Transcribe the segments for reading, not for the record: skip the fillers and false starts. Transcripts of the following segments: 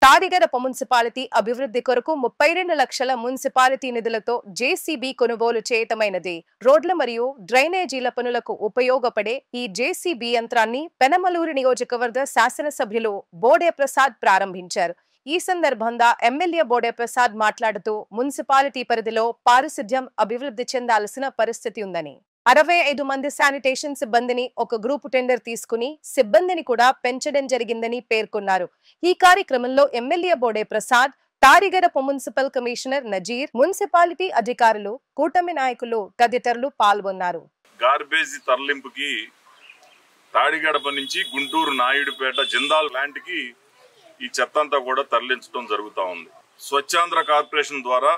Tadigadapa municipality అభివృద్ధి కొరకు 32 లక్షల మున్సిపాలిటీ నిధులతో జేసీబీ కొనుగోలు చేయటమైనది. రోడ్ల మరియు డ్రైనేజీల పనులకు ఉపయోగపడే ఈ జేసీబీ యంత్రాన్ని పెనమలూరు నియోజకవర్గ శాసనసభ్యులు బోడే ప్రసాద్ ప్రారంభించారు. ఈ సందర్భంగా ఎమ్మెల్యే బోడే ప్రసాద్ మాట్లాడుతూ మున్సిపాలిటీ పరిధిలో పారిశుధ్యం అభివృద్ధి చెందాల్సిన పరిస్థితి ఉందని, 65 మంది శానిటేషన్ సిబ్బందిని ఒక గ్రూపు టెండర్ తీసుకుని సిబ్బందిని కూడా పెంచడం జరిగిందని పేర్కొన్నారు. ఈ కార్యక్రమంలో MLA Bode Prasad, Tadigadapa municipal commissioner Nazir, municipality అధికారులు, కూటమి నాయకులు తదితరులు పాల్గొన్నారు. గార్బేజ్ తరలింపుకి తాడిగడప నుంచి గుంటూరు నాయుడుపేట జిందాల్ ప్లాంట్ కి ఈ చెత్త అంతా కూడా తరలించడం జరుగుతూ ఉంది. స్వచ్ఛాంధ్ర కార్పొరేషన్ ద్వారా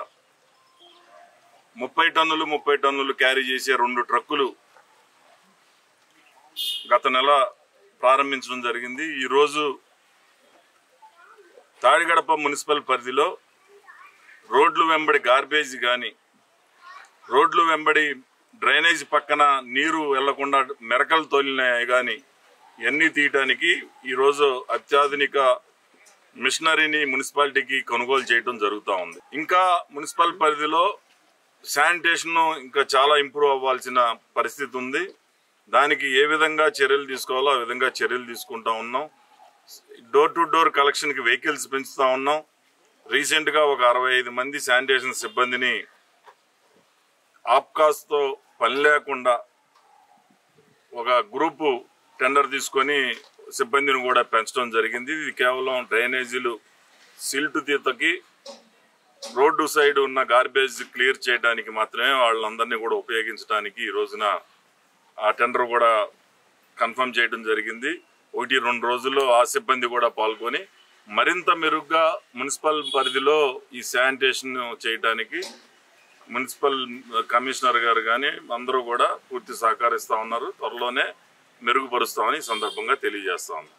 30 టన్నులు క్యారీ చేసే 2 ట్రక్కులు గత నెల ప్రారంభించడం జరిగింది. ఈరోజు తాడిగడప మున్సిపల్ పరిధిలో రోడ్లు వెంబడి గార్బేజ్ కానీ, రోడ్లు వెంబడి డ్రైనేజ్ పక్కన నీరు వెళ్లకుండా మెరకలు తోలినాయి కానీ ఇవన్నీ తీయటానికి ఈరోజు అత్యాధునిక మిషనరీని మున్సిపాలిటీకి కొనుగోలు చేయడం జరుగుతూ ఉంది. ఇంకా మున్సిపల్ పరిధిలో శానిటేషన్ ఇంకా చాలా ఇంప్రూవ్ అవ్వాల్సిన పరిస్థితి ఉంది. దానికి ఏ విధంగా చర్యలు తీసుకోవాలో ఆ విధంగా చర్యలు తీసుకుంటా ఉన్నాం. డోర్ టు డోర్ కలెక్షన్ కి వెహికల్స్ పెంచుతా ఉన్నాం. రీసెంట్ గా ఒక 65 మంది శానిటేషన్ సిబ్బందిని ఆప్కాస్ తో పని లేకుండా ఒక గ్రూపు టెండర్ తీసుకొని సిబ్బందిని కూడా పెంచడం జరిగింది. ఇది కేవలం డ్రైనేజీలు సిల్ట్ తీతకి, రోడ్డు సైడ్ ఉన్న గార్బేజ్ క్లియర్ చేయడానికి మాత్రమే వాళ్ళందరినీ కూడా ఉపయోగించడానికి ఈ రోజున ఆ టెండర్ కూడా కన్ఫర్మ్ చేయడం జరిగింది. 1-2 రోజుల్లో ఆ సిబ్బంది కూడా పాల్గొని మరింత మెరుగ్గా మున్సిపల్ పరిధిలో ఈ శానిటేషన్ చేయడానికి మున్సిపల్ కమిషనర్ గారు కానీ అందరూ కూడా పూర్తి సహకరిస్తా ఉన్నారు. త్వరలోనే మెరుగుపరుస్తామని ఈ సందర్భంగా తెలియజేస్తా ఉన్నాం.